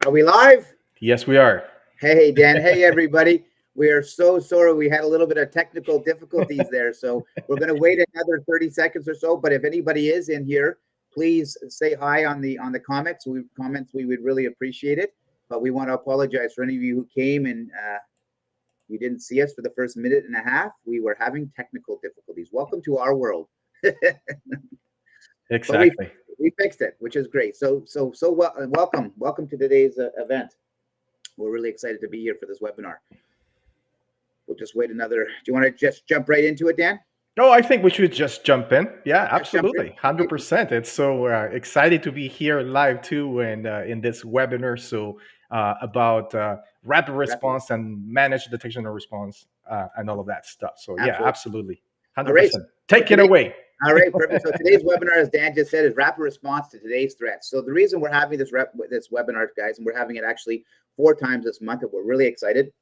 Are we live? Yes, we are. Hey, Dan. Hey, everybody. We are so sorry. We had a little bit of technical difficulties there. So we're going to wait another 30 seconds or so. But if anybody is in here, please say hi on the comments. We would really appreciate it. But we want to apologize for any of you who came and you didn't see us for the first minute and a half. We were having technical difficulties. Welcome to our world. But Exactly. we fixed it, which is great. Welcome to today's event. We're really excited to be here for this webinar. We'll just wait another. Do you want to just jump right into it, Dan? Oh, I think we should just jump in. Yeah, Just jump in. absolutely. Okay. 100%. It's so excited to be here live too and in this webinar. So, about rapid Rapid. response and managed detection and response and all of that stuff. So, yeah, Absolutely. absolutely. All right. 100%. So Take it today, away. all right, perfect. So today's webinar, as Dan just said, is rapid response to today's threats. So the reason we're having this webinar, guys, and we're having it actually 4 times this month, and we're really excited.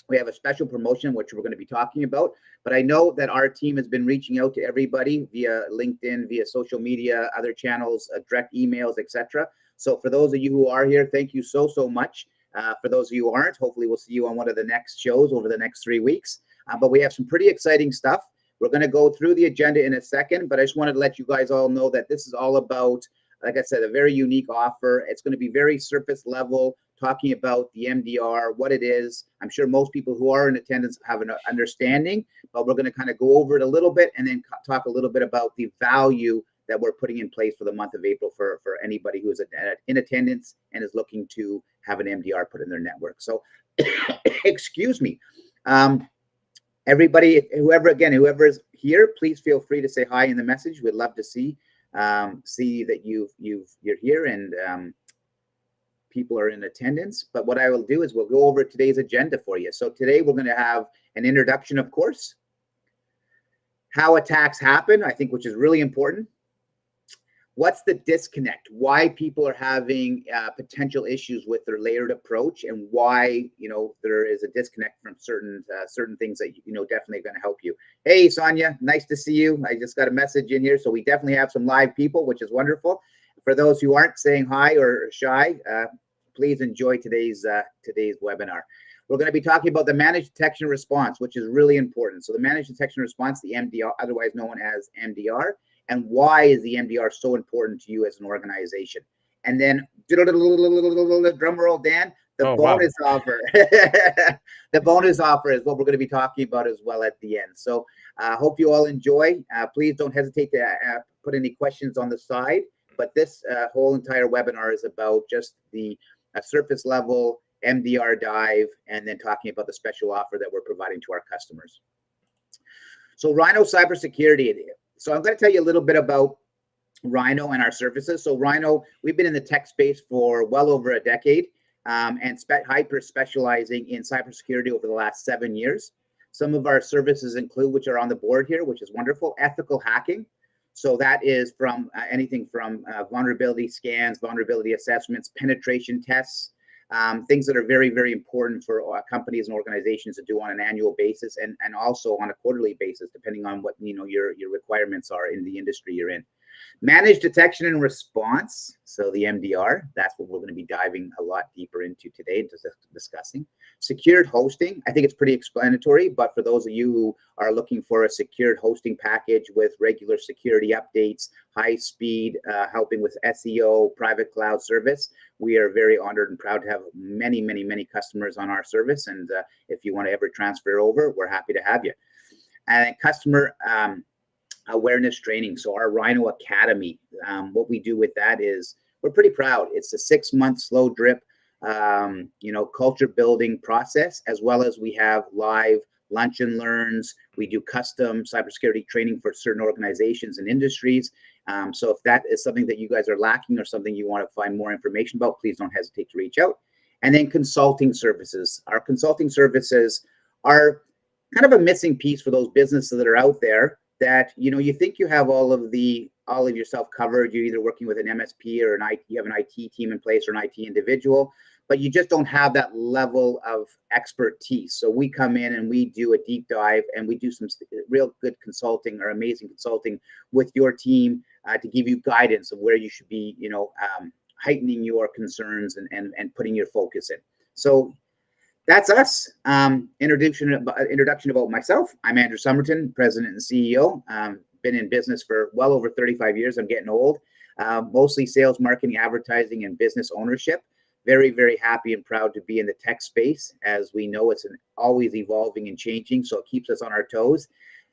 We have a special promotion, which we're going to be talking about. But I know that our team has been reaching out to everybody via LinkedIn, via social media, other channels, direct emails, etc. So for those of you who are here, thank you so much. For those of you who aren't, hopefully we'll see you on one of the next shows over the next 3 weeks. But we have some pretty exciting stuff. We're going to go through the agenda in a second, but I just wanted to let you guys all know that this is all about, like I said, a very unique offer. It's going to be very surface level, talking about the MDR, what it is. I'm sure most people who are in attendance have an understanding, but we're going to kind of go over it a little bit and then talk a little bit about the value that we're putting in place for the month of April for anybody who is in attendance and is looking to have an MDR put in their network. So, excuse me. Everybody, whoever is here, please feel free to say hi in the message. We'd love to see that you're here and people are in attendance. But what I will do is we'll go over today's agenda for you. So today we're going to have an introduction, of course, how attacks happen, I think, which is really important. What's the disconnect? Why people are having potential issues with their layered approach, and why there is a disconnect from certain things that definitely going to help you. Hey, Sonia, nice to see you. I just got a message in here, so we definitely have some live people, which is wonderful. For those who aren't saying hi or shy, please enjoy today's webinar. We're going to be talking about the managed detection response, which is really important. So the managed detection response, the MDR, otherwise known as MDR, and why is the MDR so important to you as an organization? And then, drum roll, Dan, the Oh, wow. bonus offer. The bonus offer is what we're going to be talking about as well at the end. So hope you all enjoy. Please don't hesitate to put any questions on the side. But this whole entire webinar is about just the surface level MDR dive, and then talking about the special offer that we're providing to our customers. So Rhyno Cybersecurity. So I'm going to tell you a little bit about Rhyno and our services. So Rhyno, we've been in the tech space for well over a decade, and hyper specializing in cybersecurity over the last 7 years. Some of our services include, which are on the board here, which is wonderful, ethical hacking. So that is from anything from vulnerability scans, vulnerability assessments, penetration tests, things that are very important for companies and organizations to do on an annual basis, and also on a quarterly basis, depending on what your requirements are in the industry you're in. Managed detection and response, so the MDR, that's what we're going to be diving a lot deeper into today, into discussing. Secured hosting, I think it's pretty explanatory, but for those of you who are looking for a secured hosting package with regular security updates, high speed, helping with SEO, private cloud service, we are very honored and proud to have many customers on our service. And if you want to ever transfer over, we're happy to have you. And customer awareness training. So our Rhyno Academy, what we do with that is we're pretty proud. It's a 6-month slow drip, culture building process, as well as we have live lunch and learns. We do custom cybersecurity training for certain organizations and industries. So if that is something that you guys are lacking or something you want to find more information about, please don't hesitate to reach out. And then consulting services. Our consulting services are kind of a missing piece for those businesses that are out there that you think you have all of yourself covered. You're either working with an MSP or you have an IT team in place or an IT individual, but you just don't have that level of expertise. So we come in and we do a deep dive, and we do some real good consulting or amazing consulting with your team to give you guidance of where you should be, heightening your concerns and putting your focus in. So that's us. Introduction about myself. I'm Andrew Somerton, President and CEO. Been in business for well over 35 years. I'm getting old. Mostly sales, marketing, advertising, and business ownership. Very, very happy and proud to be in the tech space. As we know, it's always evolving and changing, so it keeps us on our toes.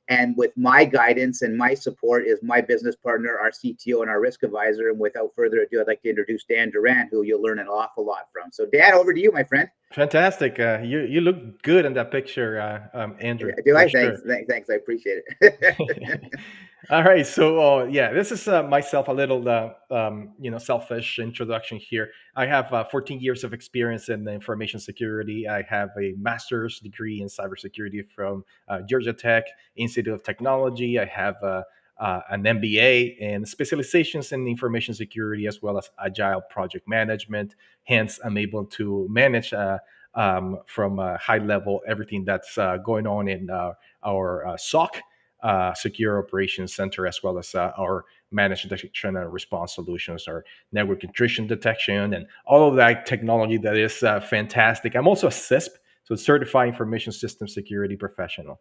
And with my guidance and my support is my business partner, our CTO, and our risk advisor. And without further ado, I'd like to introduce Dan Duran, who you'll learn an awful lot from. So, Dan, over to you, my friend. Fantastic. You look good in that picture, Andrew, Do for I? Thanks. sure. Thanks. I appreciate it. All right, so yeah, this is myself a little selfish introduction here. I have 14 years of experience in information security. I have a master's degree in cybersecurity from Georgia Tech Institute of Technology. I have an MBA and specializations in information security as well as agile project management. Hence, I'm able to manage from a high level everything that's going on in our SOC, Secure Operations Center, as well as our managed detection and response solutions, our network intrusion detection, and all of that technology that is fantastic. I'm also a CISSP, so Certified Information System Security Professional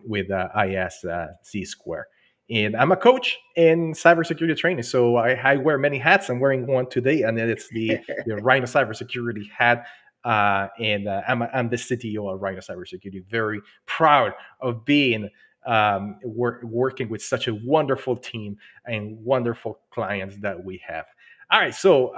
with ISC Square. And I'm a coach in cybersecurity training, so I wear many hats. I'm wearing one today, and then it's the Rhyno Cybersecurity hat. I'm the CTO of Rhyno Cybersecurity. Very proud of being working with such a wonderful team and wonderful clients that we have. All right, so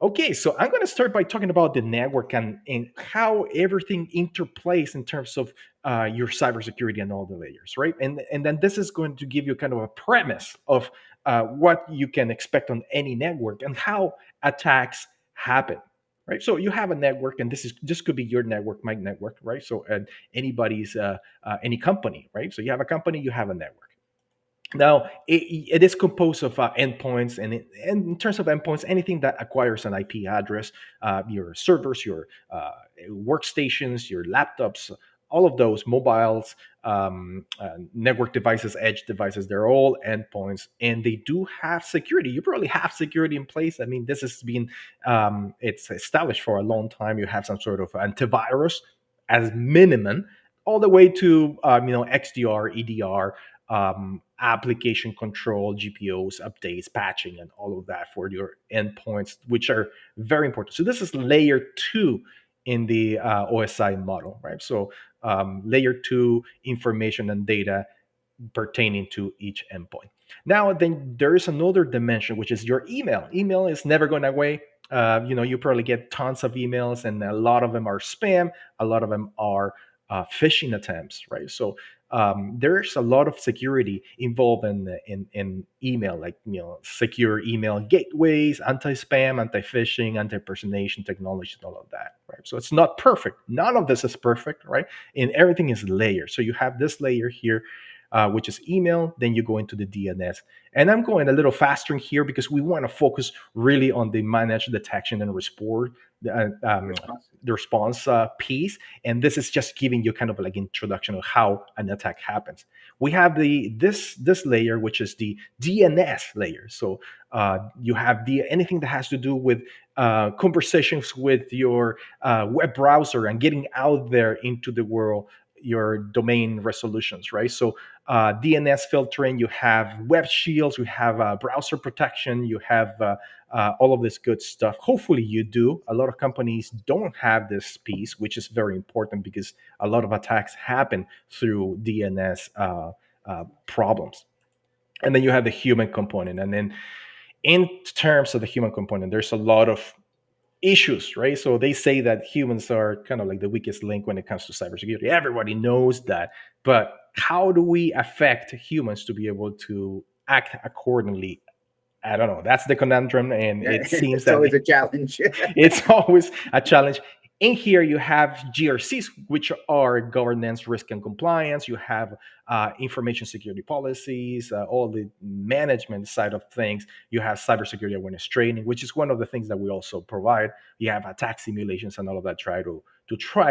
okay, so I'm going to start by talking about the network and how everything interplays in terms of your cybersecurity and all the layers, right? And then this is going to give you kind of a premise of what you can expect on any network and how attacks happen, right? So you have a network, and this could be your network, my network, right? So anybody's any company, right? So you have a company, you have a network. Now, it is composed of endpoints, and in terms of endpoints, anything that acquires an IP address, your servers, your workstations, your laptops, all of those mobiles, network devices, edge devices, they're all endpoints, and they do have security. You probably have security in place. I mean, this has been it's established for a long time. You have some sort of antivirus as minimum, all the way to XDR, EDR, application control, GPOs, updates, patching, and all of that for your endpoints, which are very important. So this is layer two in the OSI model, right? So layer two information and data pertaining to each endpoint. Now, then there is another dimension, which is your email. Email is never going away. You probably get tons of emails, and a lot of them are spam. A lot of them are phishing attempts, right? So there's a lot of security involved in email, like secure email gateways, anti-spam, anti-phishing, anti-impersonation technology, and all of that, right? So it's not perfect. None of this is perfect, right? And everything is layered. So you have this layer here, which is email. Then you go into the DNS. And I'm going a little faster here because we want to focus really on the managed detection and response, the response piece. And this is just giving you kind of like introduction of how an attack happens. We have this layer, which is the DNS layer. So you have anything that has to do with conversations with your web browser and getting out there into the world, your domain resolutions, right? So DNS filtering, you have web shields, you have browser protection, you have all of this good stuff. Hopefully you do. A lot of companies don't have this piece, which is very important because a lot of attacks happen through DNS problems. And then you have the human component. And then in terms of the human component, there's a lot of issues, right? So they say that humans are kind of like the weakest link when it comes to cybersecurity. Everybody knows that. But how do we affect humans to be able to act accordingly? I don't know. That's the conundrum. And it seems It's that always a challenge. it's always a challenge. In here, you have GRCs, which are governance, risk, and compliance. You have information security policies, all the management side of things. You have cybersecurity awareness training, which is one of the things that we also provide. You have attack simulations and all of that, try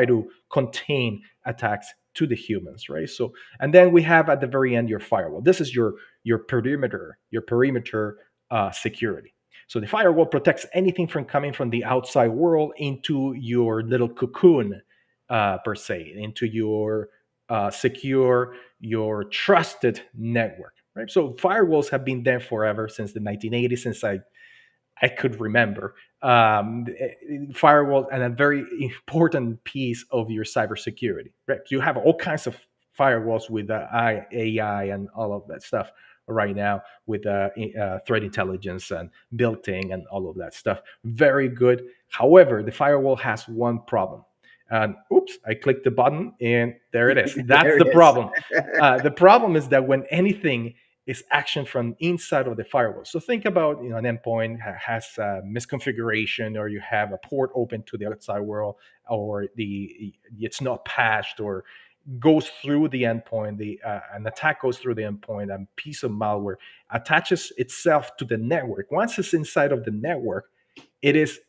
to contain attacks to the humans, right? So, and then we have at the very end your firewall. This is your perimeter security. So the firewall protects anything from coming from the outside world into your little cocoon, per se, into your secure, your trusted network. Right. So firewalls have been there forever, since the 1980s, since I could remember. Firewall and a very important piece of your cybersecurity. Right. You have all kinds of firewalls with AI and all of that stuff right now, with threat intelligence and built-in and all of that stuff. Very good. However, the firewall has one problem. And oops, I clicked the button and there it is. That's There the it is. problem. The problem is that when anything is action from inside of the firewall. So think about, an endpoint has a misconfiguration, or you have a port open to the outside world, or it's not patched, or goes through the endpoint. An attack goes through the endpoint. A piece of malware attaches itself to the network. Once it's inside of the network, it is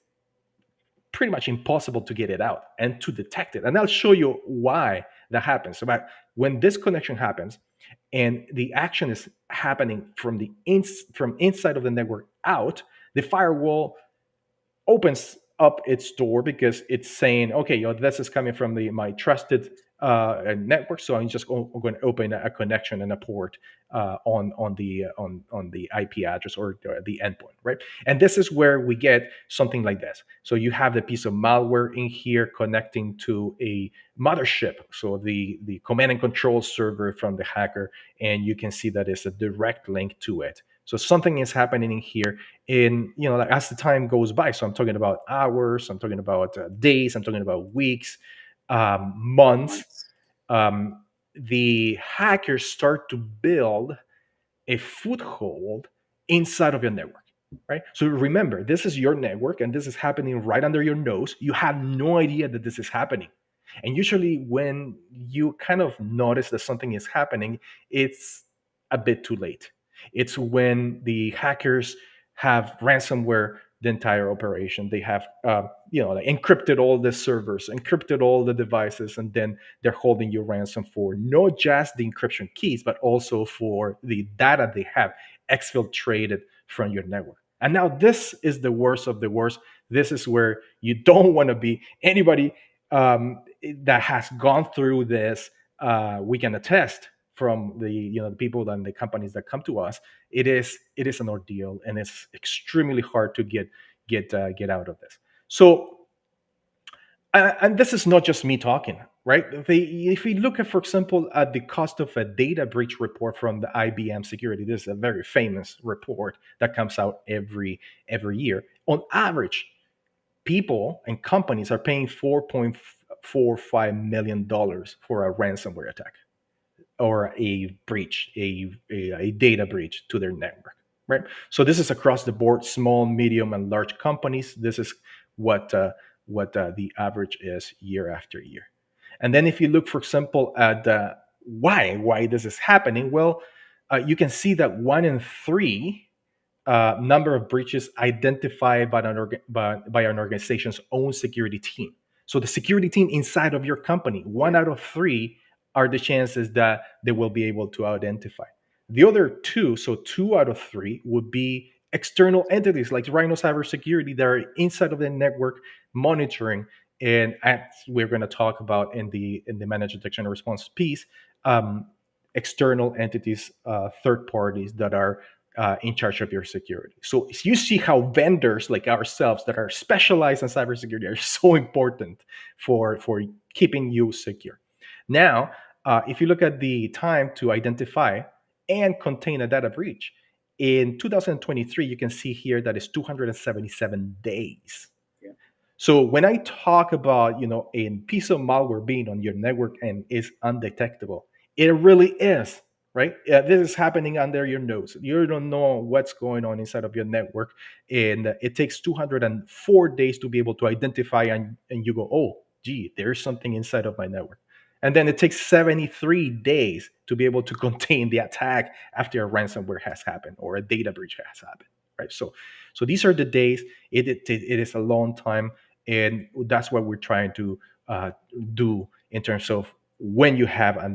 pretty much impossible to get it out and to detect it. And I'll show you why that happens. So, but when this connection happens, and the action is happening from from inside of the network out, the firewall opens up its door, because it's saying, okay, this is coming from my trusted network, so I'm just going to open a connection and a port on the IP address, or the endpoint, right? And this is where we get something like this. So you have the piece of malware in here connecting to a mothership, so the command and control server from the hacker, and you can see that it's a direct link to it. So something is happening in here, as the time goes by. So I'm talking about hours, I'm talking about days, I'm talking about weeks, months. The hackers start to build a foothold inside of your network, right? So remember, this is your network, and this is happening right under your nose. You have no idea that this is happening. And usually when you kind of notice that something is happening, it's a bit too late. It's when the hackers have ransomware the entire operation. They have, like encrypted all the servers, encrypted all the devices, and then they're holding you ransom for not just the encryption keys, but also for the data they have exfiltrated from your network. And now this is the worst of the worst. This is where you don't want to be. Anybody that has gone through this, we can attest from the people and the companies that come to us. It is an ordeal, and it's extremely hard to get out of this. So, and this is not just me talking, right? If we look at, for example, at the cost of a data breach report from the IBM Security, this is a very famous report that comes out every year. On average, people and companies are paying $4.45 million for a ransomware attack, or a breach, a data breach to their network, right? So this is across the board, small, medium, and large companies. This is what the average is year after year. And then if you look, for example, at why this is happening, well, you can see that 1 in 3 number of breaches identified by an organization's own security team. So the security team inside of your company, 1 out of 3 are the chances that they will be able to identify. The other 2, so 2 out of 3, would be external entities like Rhyno Cybersecurity that are inside of the network monitoring. And as we're going to talk about in the managed detection and response piece, external entities, third parties that are in charge of your security. So you see how vendors like ourselves that are specialized in cybersecurity are so important for keeping you secure. Now, if you look at the time to identify and contain a data breach, in 2023, you can see here that it's 277 days. Yeah. So when I talk about, a piece of malware being on your network and is undetectable, it really is, right? This is happening under your nose. You don't know what's going on inside of your network. And it takes 204 days to be able to identify, and you go, oh, gee, there's something inside of my network. And then it takes 73 days to be able to contain the attack after a ransomware has happened or a data breach has happened, right? So these are the days. It is a long time. And that's what we're trying to do in terms of when you have a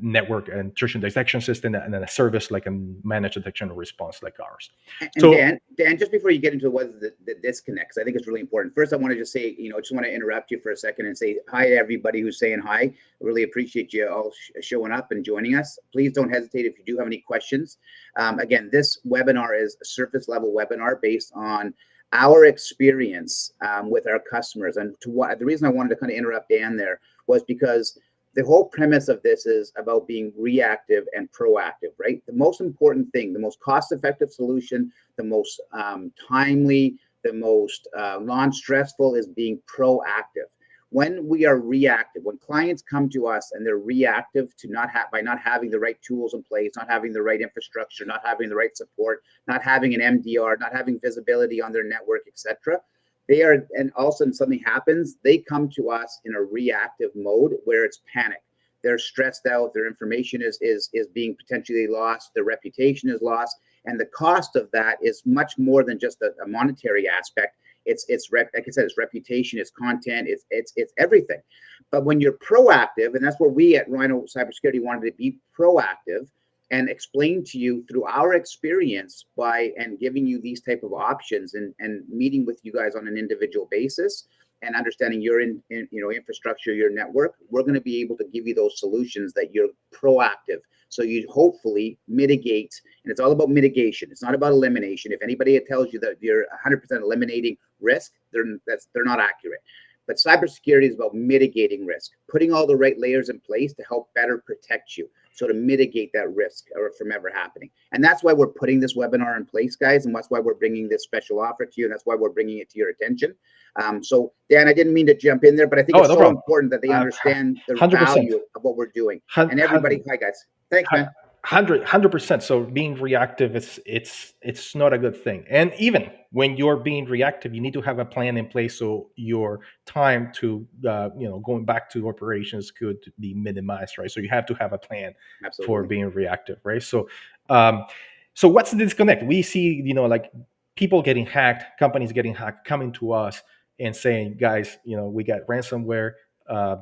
network and intrusion detection system and then a service like a managed detection and response like ours. And So Dan, just before you get into what the disconnects, I think it's really important. First, I want to just say, just want to interrupt you for a second and say hi to everybody who's saying hi. I really appreciate you all showing up and joining us. Please don't hesitate if you do have any questions. Again, this webinar is a surface level webinar based on our experience with our customers. And the reason I wanted to kind of interrupt Dan there was because the whole premise of this is about being reactive and proactive, right? The most important thing, the most cost-effective solution, the most timely, the most non-stressful is being proactive. When we are reactive, when clients come to us and they're reactive to by not having the right tools in place, not having the right infrastructure, not having the right support, not having an MDR, not having visibility on their network, etc., and all of a sudden something happens, they come to us in a reactive mode where it's panic. They're stressed out, their information is being potentially lost, their reputation is lost, and the cost of that is much more than just a monetary aspect. It's like I said, it's reputation, it's content, it's everything. But when you're proactive, and that's where we at Rhyno Cybersecurity wanted to be proactive, and explain to you through our experience and giving you these type of options and meeting with you guys on an individual basis and understanding your infrastructure, your network, we're going to be able to give you those solutions that you're proactive. So you hopefully mitigate, and it's all about mitigation. It's not about elimination. If anybody tells you that you're 100% eliminating risk, they're not accurate. But cybersecurity is about mitigating risk, putting all the right layers in place to help better protect you. So to mitigate that risk from ever happening. And that's why we're putting this webinar in place, guys. And that's why we're bringing this special offer to you. And that's why we're bringing it to your attention. So Dan, I didn't mean to jump in there, but I think it's so important that they understand the 100%. Value of what we're doing. And everybody, hi guys. Thanks, man. 100%. So being reactive it's not a good thing. And even when you're being reactive, you need to have a plan in place so your time to going back to operations could be minimized, right? So you have to have a plan. Absolutely. For being reactive, right? So what's the disconnect? We see like people getting hacked, companies getting hacked, coming to us and saying, guys, we got ransomware.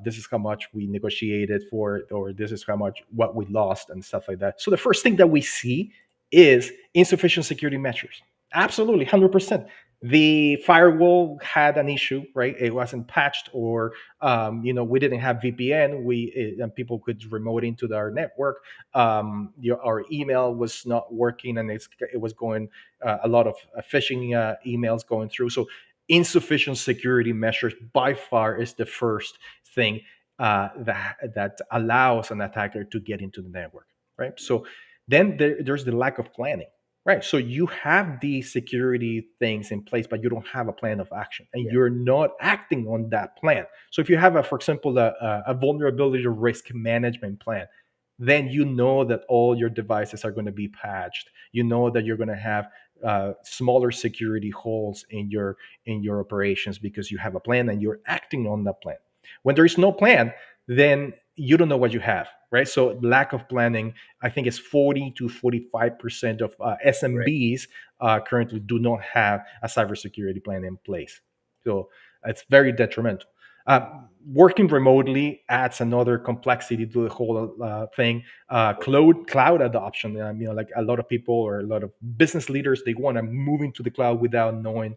This is how much we negotiated for it, or this is how much what we lost and stuff like that. So the first thing that we see is insufficient security measures. Absolutely, 100%. The firewall had an issue, right? It wasn't patched, or we didn't have VPN. And people could remote into our network. Our email was not working, and it was going a lot of phishing emails going through. So insufficient security measures by far is the first thing that allows an attacker to get into the network, right? So then there's the lack of planning, right? So you have these security things in place, but you don't have a plan of action, and you're not acting on that plan. So if you have, for example, a vulnerability risk management plan, then you know that all your devices are going to be patched. You know that you're going to have smaller security holes in your operations because you have a plan and you're acting on that plan. When there is no plan, then you don't know what you have, right? So lack of planning, I think, is 40 to 45% of SMBs currently do not have a cybersecurity plan in place. So it's very detrimental. Working remotely adds another complexity to the whole thing. Cloud adoption. Like a lot of people or a lot of business leaders, they want to move into the cloud without knowing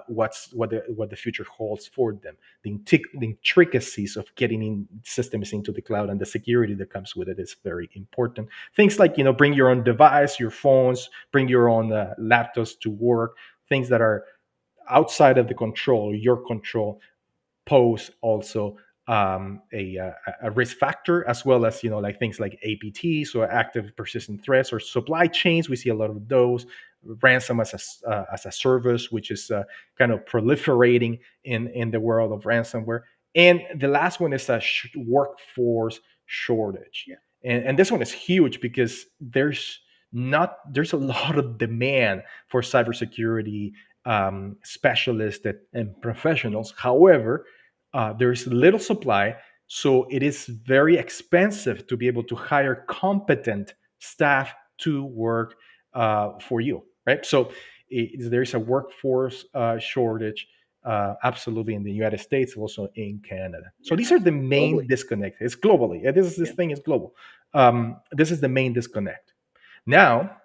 what the future holds for them. The intricacies of getting in systems into the cloud and the security that comes with it is very important. Things like bring your own device, your phones, bring your own laptops to work. Things that are outside of your control, pose also a risk factor, as well as like things like APTs, or active persistent threats, or supply chains. We see a lot of those. Ransom as a service, which is kind of proliferating in the world of ransomware. And the last one is a workforce shortage. Yeah. And this one is huge because there's a lot of demand for cybersecurity specialists and professionals. However, there's little supply, so it is very expensive to be able to hire competent staff to work for you, right? So there's a workforce shortage. absolutely in the United States, also in Canada. So these Yeah, are the main globally. disconnect. It's globally. This Yeah. thing is global. This is the main disconnect. Now,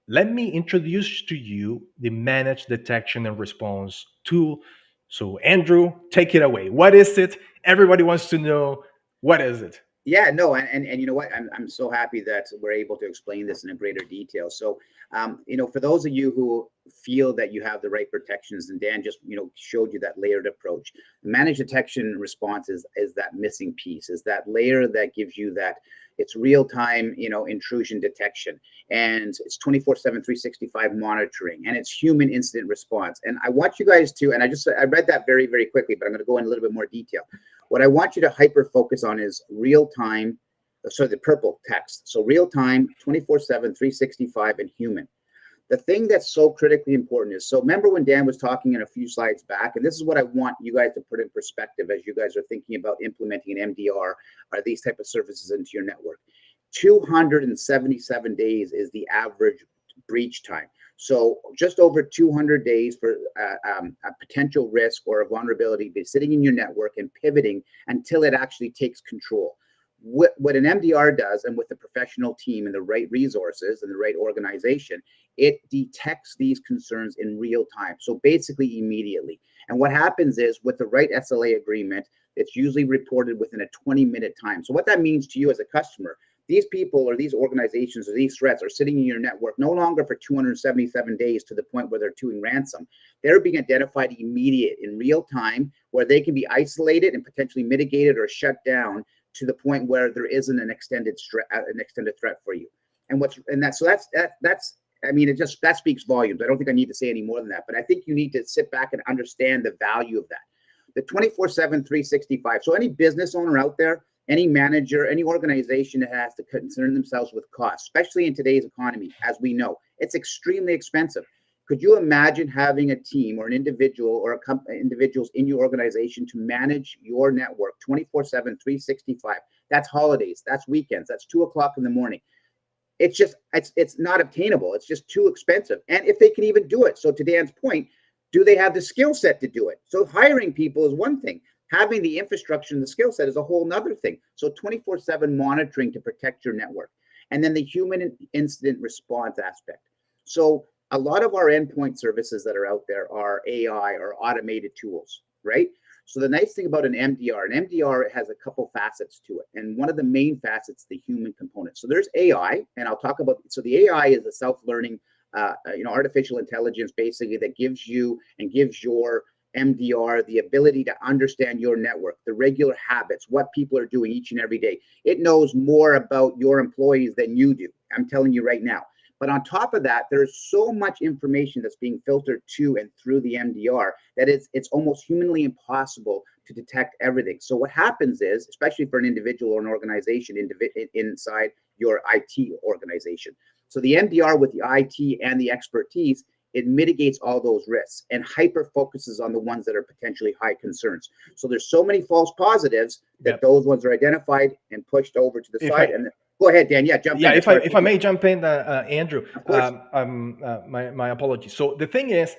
let me introduce to you the managed detection and response tool. So, Andrew, take it away. What is it? Everybody wants to know, what is it? Yeah, no, and you know what? I'm so happy that we're able to explain this in a greater detail. So, for those of you who feel that you have the right protections, and Dan just showed you that layered approach. Managed detection and response is that missing piece, is that layer that gives you that it's real time, intrusion detection, and it's 24/7, 365 monitoring, and it's human incident response. And I want you guys to, and I read that very, very quickly, but I'm going to go in a little bit more detail. What I want you to hyper focus on is real time, sorry, the purple text. So real time, 24/7, 365, and human. The thing that's so critically important is, so remember when Dan was talking in a few slides back, and this is what I want you guys to put in perspective as you guys are thinking about implementing an MDR or these type of services into your network. 277 days is the average breach time. So just over 200 days for a potential risk or a vulnerability be sitting in your network and pivoting until it actually takes control. What an MDR does, and with the professional team and the right resources and the right organization, it detects these concerns in real time. So basically immediately. And what happens is with the right SLA agreement, it's usually reported within a 20-minute time. So what that means to you as a customer, these people or these organizations or these threats are sitting in your network no longer for 277 days to the point where they're doing ransom. They're being identified immediate in real time, where they can be isolated and potentially mitigated or shut down to the point where there isn't an extended threat for you. And that's I mean, that speaks volumes. I don't think I need to say any more than that, but I think you need to sit back and understand the value of that. The 24/7, 365. So any business owner out there, any manager, any organization that has to concern themselves with cost, especially in today's economy, as we know, it's extremely expensive. Could you imagine having a team or an individual or individuals in your organization to manage your network 24/7, 365? That's holidays, that's weekends, that's 2 o'clock in the morning. It's not obtainable. It's just too expensive. And if they can even do it, so to Dan's point, do they have the skill set to do it? So hiring people is one thing. Having the infrastructure and the skill set is a whole nother thing. So 24/7 monitoring to protect your network. And then the human incident response aspect. So a lot of our endpoint services that are out there are AI or automated tools, right? So the nice thing about an MDR has a couple facets to it. And one of the main facets, the human component. So there's AI, and I'll talk about, so the AI is a self-learning, artificial intelligence basically that gives you and gives your MDR the ability to understand your network, the regular habits, what people are doing each and every day. It knows more about your employees than you do. I'm telling you right now. But on top of that, there's so much information that's being filtered to and through the MDR that it's almost humanly impossible to detect everything. So what happens is, especially for an individual or an organization inside your IT organization. So the MDR with the IT and the expertise, it mitigates all those risks and hyper focuses on the ones that are potentially high concerns. So there's so many false positives that those ones are identified and pushed over to the side. And go ahead, Dan. Yeah, jump in. If I may jump in, Andrew, of course. My apologies. So the thing is,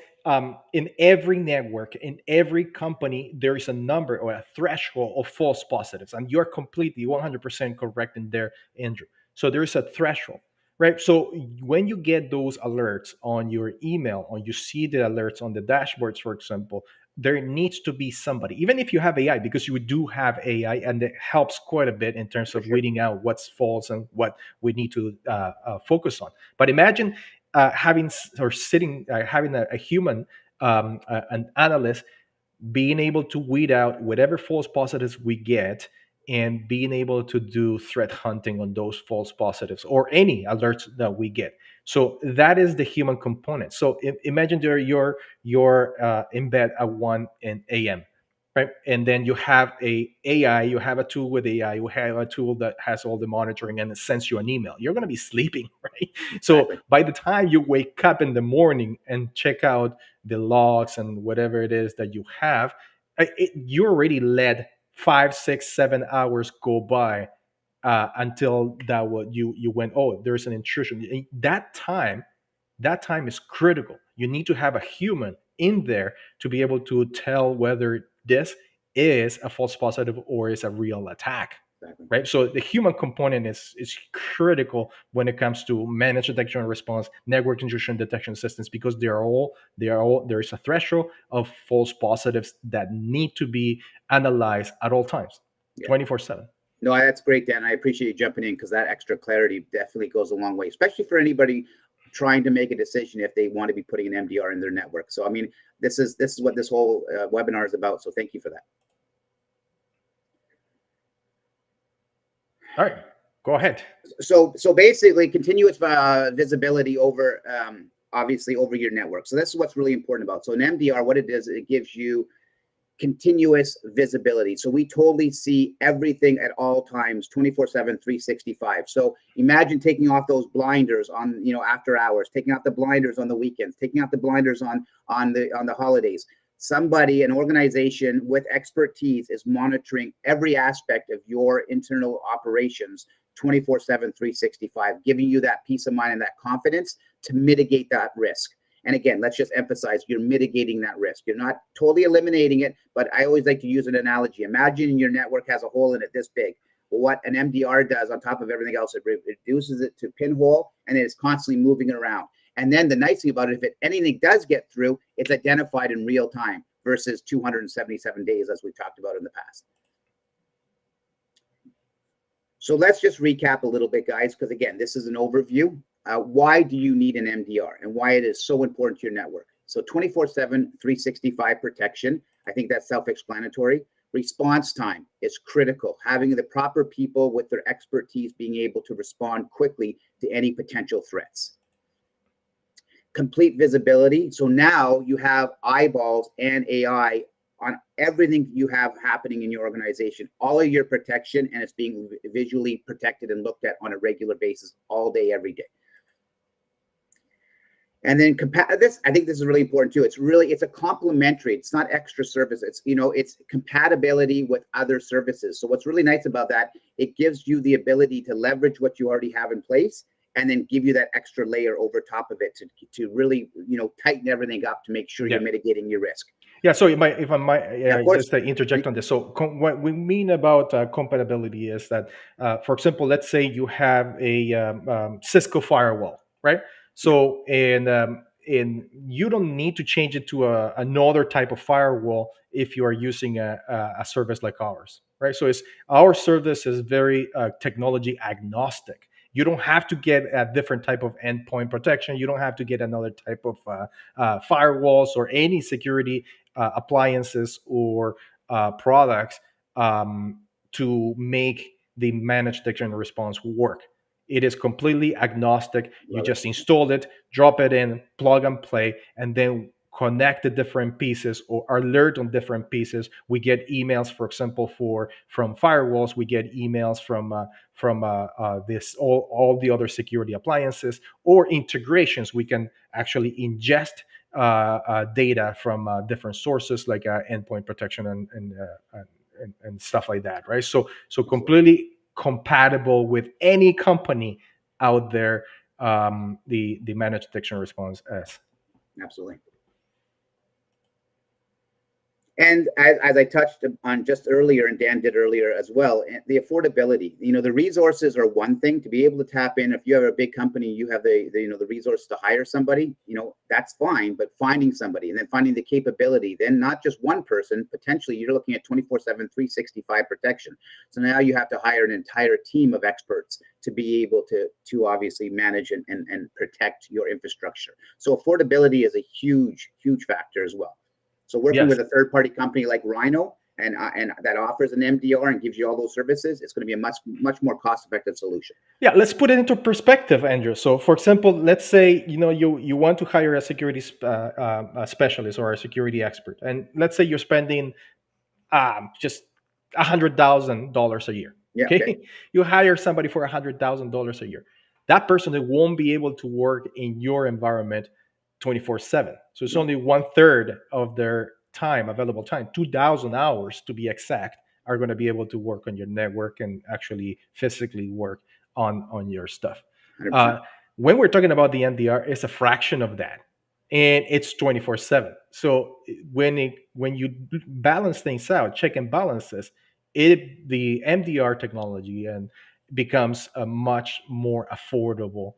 in every network, in every company, there is a number or a threshold of false positives, and you're completely 100% correct in there, Andrew. So there is a threshold, right? So when you get those alerts on your email, or you see the alerts on the dashboards, for example, there needs to be somebody, even if you have AI, because you do have AI, and it helps quite a bit in terms of weeding out what's false and what we need to focus on. But imagine having or sitting, having a human, an analyst, being able to weed out whatever false positives we get and being able to do threat hunting on those false positives or any alerts that we get. So that is the human component. So imagine you're in bed at 1 a.m., right? And then you have a AI, you have a tool with AI, you have a tool that has all the monitoring and it sends you an email. You're going to be sleeping, right? So by the time you wake up in the morning and check out the logs and whatever it is that you have, you already let 5, 6, 7 hours go by until that what you went, oh, there's an intrusion. That time is critical. You need to have a human in there to be able to tell whether this is a false positive or is a real attack. Exactly. Right, so the human component is critical when it comes to managed detection and response, network intrusion detection systems, because there is a threshold of false positives that need to be analyzed at all times, 24/7. No, that's great, Dan. I appreciate you jumping in, because that extra clarity definitely goes a long way, especially for anybody trying to make a decision if they want to be putting an MDR in their network. So, I mean, this is what this whole webinar is about. So, thank you for that. All right, go ahead. So basically, continuous visibility over, obviously, over your network. So this is what's really important about. So an MDR, what it is, it gives you continuous visibility. So we totally see everything at all times, 24/7, 365. So imagine taking off those blinders on, after hours, taking off the blinders on the weekends, taking off the blinders on the holidays. Somebody, an organization with expertise, is monitoring every aspect of your internal operations 24/7, 365, giving you that peace of mind and that confidence to mitigate that risk. And again, let's just emphasize, you're mitigating that risk. You're not totally eliminating it, but I always like to use an analogy. Imagine your network has a hole in it this big. Well, what an MDR does on top of everything else, it reduces it to pinhole, and it's constantly moving it around. And then the nice thing about it, if anything does get through, it's identified in real time versus 277 days, as we talked about in the past. So let's just recap a little bit, guys, because again, this is an overview. Why do you need an MDR and why it is so important to your network? So 24/7, 365 protection, I think that's self-explanatory. Response time is critical. Having the proper people with their expertise being able to respond quickly to any potential threats. Complete visibility. So now you have eyeballs and AI on everything you have happening in your organization, all of your protection, and it's being visually protected and looked at on a regular basis all day, every day. And then this, I think this is really important too. It's a complementary. It's not extra service. It's compatibility with other services. So what's really nice about that, it gives you the ability to leverage what you already have in place, and then give you that extra layer over top of it to really, tighten everything up to make sure you're mitigating your risk. Yeah, so if I might just interject on this. So what we mean about compatibility is that, for example, let's say you have a Cisco firewall, right? So and you don't need to change it to another type of firewall if you are using a service like ours, right? So our service is very technology agnostic. You don't have to get a different type of endpoint protection. You don't have to get another type of firewalls or any security appliances or products to make the managed detection and response work. It is completely agnostic. You just install it, drop it in, plug and play, and then connect the different pieces or alert on different pieces. We get emails, for example, from firewalls. We get emails from all the other security appliances or integrations. We can actually ingest data from different sources like endpoint protection and stuff like that, right? So completely compatible with any company out there. The managed detection response is absolutely. And as I touched on just earlier, and Dan did earlier as well, the affordability. The resources are one thing to be able to tap in. If you have a big company, you have the resources to hire somebody. That's fine. But finding somebody and then finding the capability, then not just one person. Potentially, you're looking at 24/7, 365 protection. So now you have to hire an entire team of experts to be able to obviously manage and protect your infrastructure. So affordability is a huge factor as well. So working with a third-party company like Rhyno and that offers an MDR and gives you all those services, it's going to be a much more cost-effective solution. Yeah, let's put it into perspective, Andrew. So, for example, let's say you want to hire a security specialist or a security expert, and let's say you're spending just $100,000 a year. Yeah, okay? You hire somebody for $100,000 a year. That person won't be able to work in your environment 24/7. So it's only 1/3 of their time, available time, 2,000 hours to be exact, are going to be able to work on your network and actually physically work on your stuff. When we're talking about the MDR, it's a fraction of that. and it's 24/7. So when you balance things out, check and balances, the MDR technology and becomes a much more affordable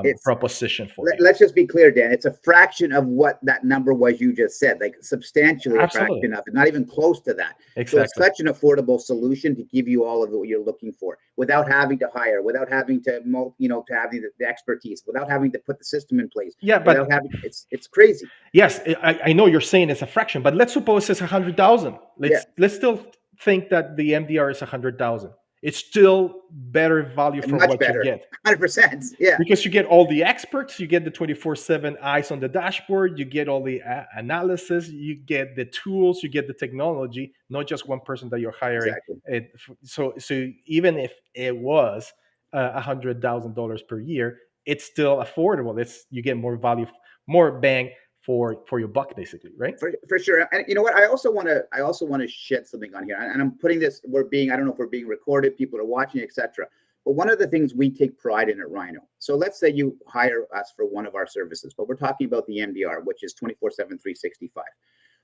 It's proposition for you. let's just be clear, Dan. It's a fraction of what that number was you just said, like substantially a Absolutely. fraction of it, not even close to that. So it's Exactly. such an affordable solution to give you all of what you're looking for without having to hire, without having to, to have the expertise, without having to put the system in place, Yeah, without but having, it's crazy. yes, I know you're saying it's a fraction, but let's suppose it's 100,000. Yeah, Let's still think that the MDR is 100,000. It's still better value for much what you better. get, 100%. Yeah, because you get all the experts, you get the 24/7 eyes on the dashboard, you get all the analysis, you get the tools, you get the technology, not just one person that you're hiring. exactly. So even if it was $100,000 per year, it's still affordable. It's You get more value, more bang for your buck, basically, right? For sure. And you know what? I also want to shed something on here. And I'm putting this, I don't know if we're being recorded, people are watching, etc. But one of the things we take pride in at Rhyno. So let's say you hire us for one of our services, but we're talking about the MDR, which is 24/7, 365.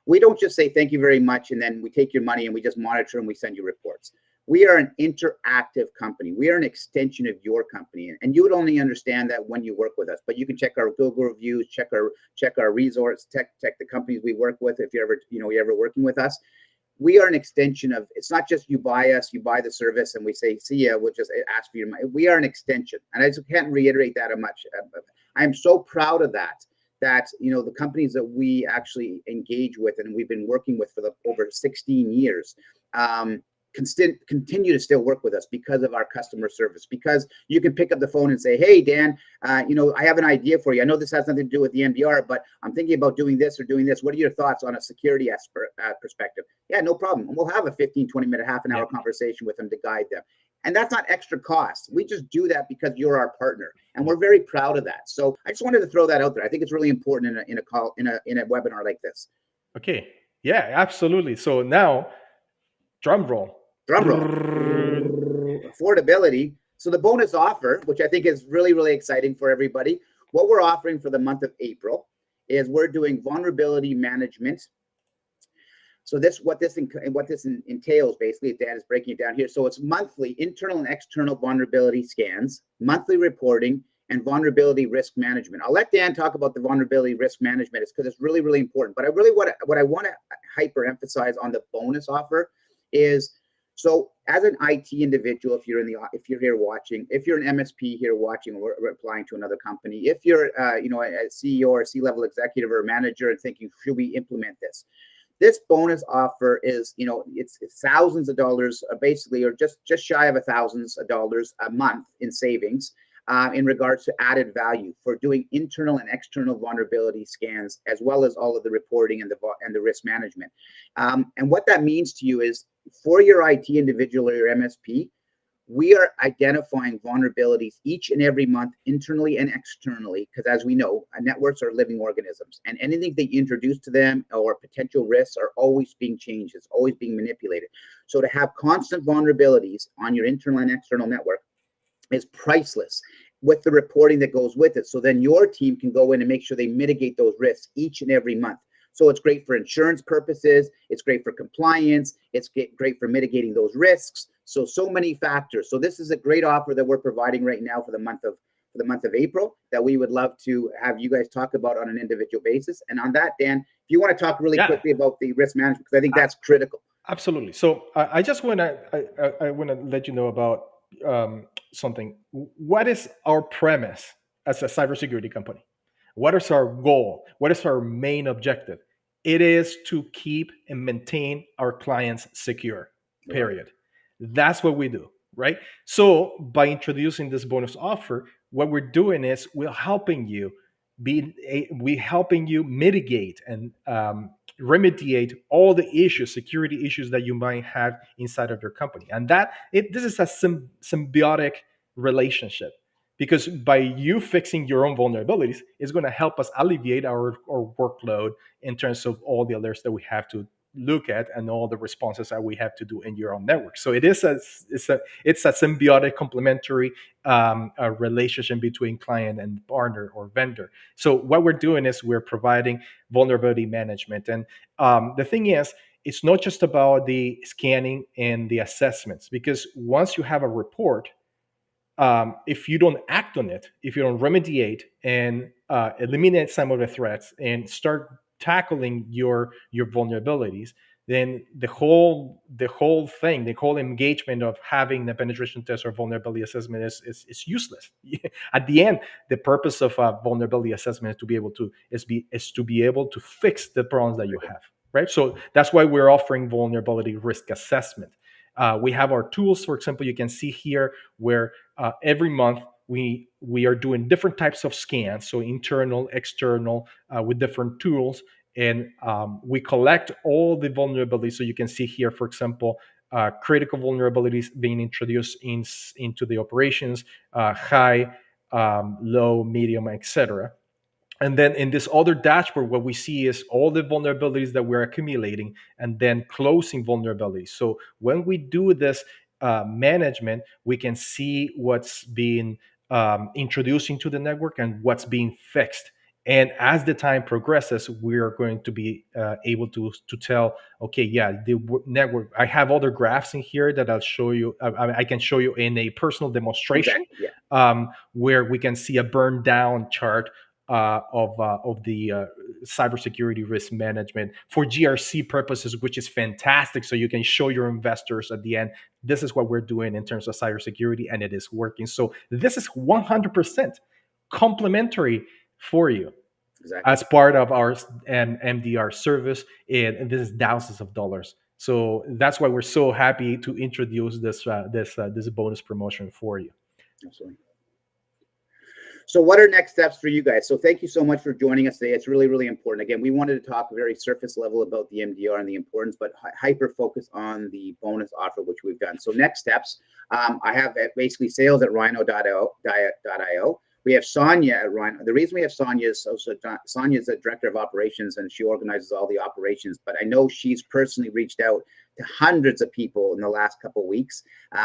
We don't just say thank you very much and then we take your money and we just monitor and we send you reports. We are an interactive company. We are an extension of your company, and you would only understand that when you work with us. But you can check our Google reviews, check our resource, check the companies we work with. If you're ever working with us, we are an extension of. It's not just you buy us, you buy the service, and we say see ya. We'll just ask for your money. We are an extension, and I just can't reiterate that much. I am so proud of that. That the companies that we actually engage with and we've been working with for over 16 years. Continue to still work with us because of our customer service, because you can pick up the phone and say, hey, Dan, I have an idea for you. I know this has nothing to do with the MDR, but I'm thinking about doing this or doing this. What are your thoughts on a security perspective? Yeah, no problem. And we'll have a 15, 20-minute, half an hour conversation with them to guide them. And that's not extra cost. We just do that because you're our partner, and we're very proud of that. So I just wanted to throw that out there. I think it's really important in a webinar like this. Okay. Yeah, absolutely. So now, drum roll. Drum roll. Affordability. So the bonus offer, which I think is really, really exciting for everybody, what we're offering for the month of April is we're doing vulnerability management. So what this entails, basically, Dan is breaking it down here. So it's monthly internal and external vulnerability scans, monthly reporting, and vulnerability risk management. I'll let Dan talk about the vulnerability risk management because it's really, really important. But what I want to hyper emphasize on the bonus offer is, so as an IT individual, if you're here watching, if you're an MSP here watching or applying to another company, if you're a CEO or C-level executive or manager and thinking, should we implement this? This bonus offer is, it's thousands of dollars, basically, or just shy of $1,000 a month in savings in regards to added value for doing internal and external vulnerability scans, as well as all of the reporting and the risk management. And what that means to you is, for your IT individual or your MSP, we are identifying vulnerabilities each and every month, internally and externally, because as we know, networks are living organisms, and anything that you introduce to them or potential risks are always being changed. It's always being manipulated. So to have constant vulnerabilities on your internal and external network is priceless, with the reporting that goes with it. So then your team can go in and make sure they mitigate those risks each and every month. So it's great for insurance purposes. It's great for compliance. It's great for mitigating those risks. So many factors. So this is a great offer that we're providing right now for the month of April that we would love to have you guys talk about on an individual basis. And on that, Dan, if you want to talk really quickly about the risk management, because I think that's critical. Absolutely. So I just want to let you know about something. What is our premise as a cybersecurity company? What is our goal? What is our main objective? It is to keep and maintain our clients secure. Period. That's what we do, right? So by introducing this bonus offer, what we're doing is we're helping you mitigate and remediate all the issues, security issues that you might have inside of your company. And this is a symbiotic relationship, because by you fixing your own vulnerabilities, it's going to help us alleviate our workload in terms of all the alerts that we have to look at and all the responses that we have to do in your own network. So it's a symbiotic, complementary a relationship between client and partner or vendor. So what we're doing is we're providing vulnerability management. And the thing is, it's not just about the scanning and the assessments, because once you have a report, if you don't act on it, if you don't remediate and eliminate some of the threats and start tackling your vulnerabilities, then the whole thing, the whole engagement of having the penetration test or vulnerability assessment is useless. At the end, the purpose of a vulnerability assessment is to be able to fix the problems that you have, right? So that's why we're offering vulnerability risk assessment. We have our tools. For example, you can see here where every month we are doing different types of scans, so internal, external, with different tools, and we collect all the vulnerabilities. So you can see here, for example, critical vulnerabilities being introduced into the operations, high, low, medium, etc. And then in this other dashboard, what we see is all the vulnerabilities that we're accumulating and then closing vulnerabilities. So when we do this management, we can see what's being introduced into the network and what's being fixed. And as the time progresses, we are going to be able to tell, okay, yeah, the network. I have other graphs in here that I'll show you. I can show you in a personal demonstration, Exactly, yeah. where we can see a burn down chart of the cybersecurity risk management for GRC purposes, which is fantastic. So you can show your investors at the end, this is what we're doing in terms of cybersecurity, and it is working. So this is 100% complementary for you. Exactly. As part of our MDR service, and this is thousands of dollars. So that's why we're so happy to introduce this bonus promotion for you. Absolutely. So what are next steps for you guys? So thank you so much for joining us today. It's really, really important. Again, we wanted to talk very surface level about the MDR and the importance, but hyper focus on the bonus offer, which we've done. So next steps, I have basically sales at Rhyno.io. We have Sonia at Rhyno. The reason we have Sonia is Sonia is the director of operations and she organizes all the operations, but I know she's personally reached out to hundreds of people in the last couple of weeks.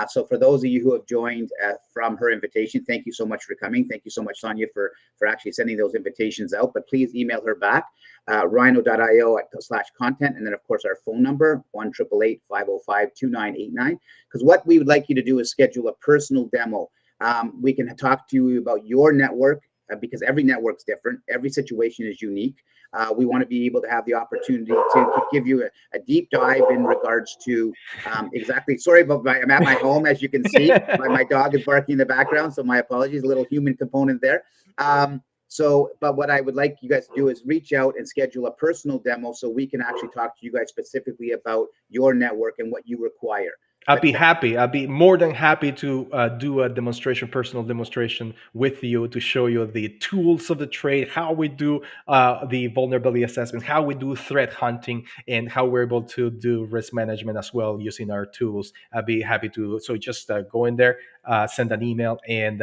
So for those of you who have joined from her invitation, thank you so much for coming. Thank you so much, Sonia, for actually sending those invitations out. But please email her back, rhyno.io/content. And then, of course, our phone number, 1-888-505-2989. Because what we would like you to do is schedule a personal demo. We can talk to you about your network because every network's different. Every situation is unique. We want to be able to have the opportunity to give you a deep dive in regards to exactly. Sorry, but I'm at my home, as you can see. My dog is barking in the background, so my apologies. A little human component there. But what I would like you guys to do is reach out and schedule a personal demo so we can actually talk to you guys specifically about your network and what you require. I'd be more than happy to do a personal demonstration with you to show you the tools of the trade, how we do the vulnerability assessment, how we do threat hunting, and how we're able to do risk management as well using our tools. I'd be happy to. So just go in there, send an email, and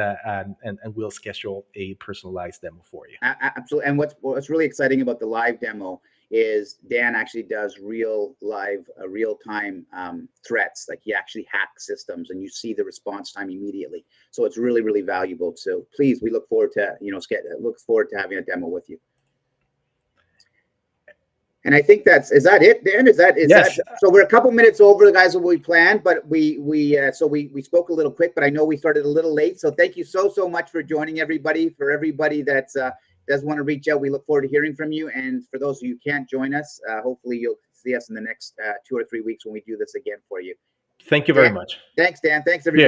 we'll schedule a personalized demo for you. Absolutely. And what's really exciting about the live demo is Dan actually does real-time threats. Like he actually hacks systems and you see the response time immediately. So it's really, really valuable. So please, we look forward to, having a demo with you. And I think is that it, Dan? Yes. So we're a couple minutes over, guys, what we planned, but we spoke a little quick, but I know we started a little late. So thank you so much for joining, everybody. For everybody that's does want to reach out, we look forward to hearing from you. And for those of you who can't join us, hopefully you'll see us in the next 2 or 3 weeks when we do this again for you. Thank you very much. Thanks, Dan. Thanks, everybody.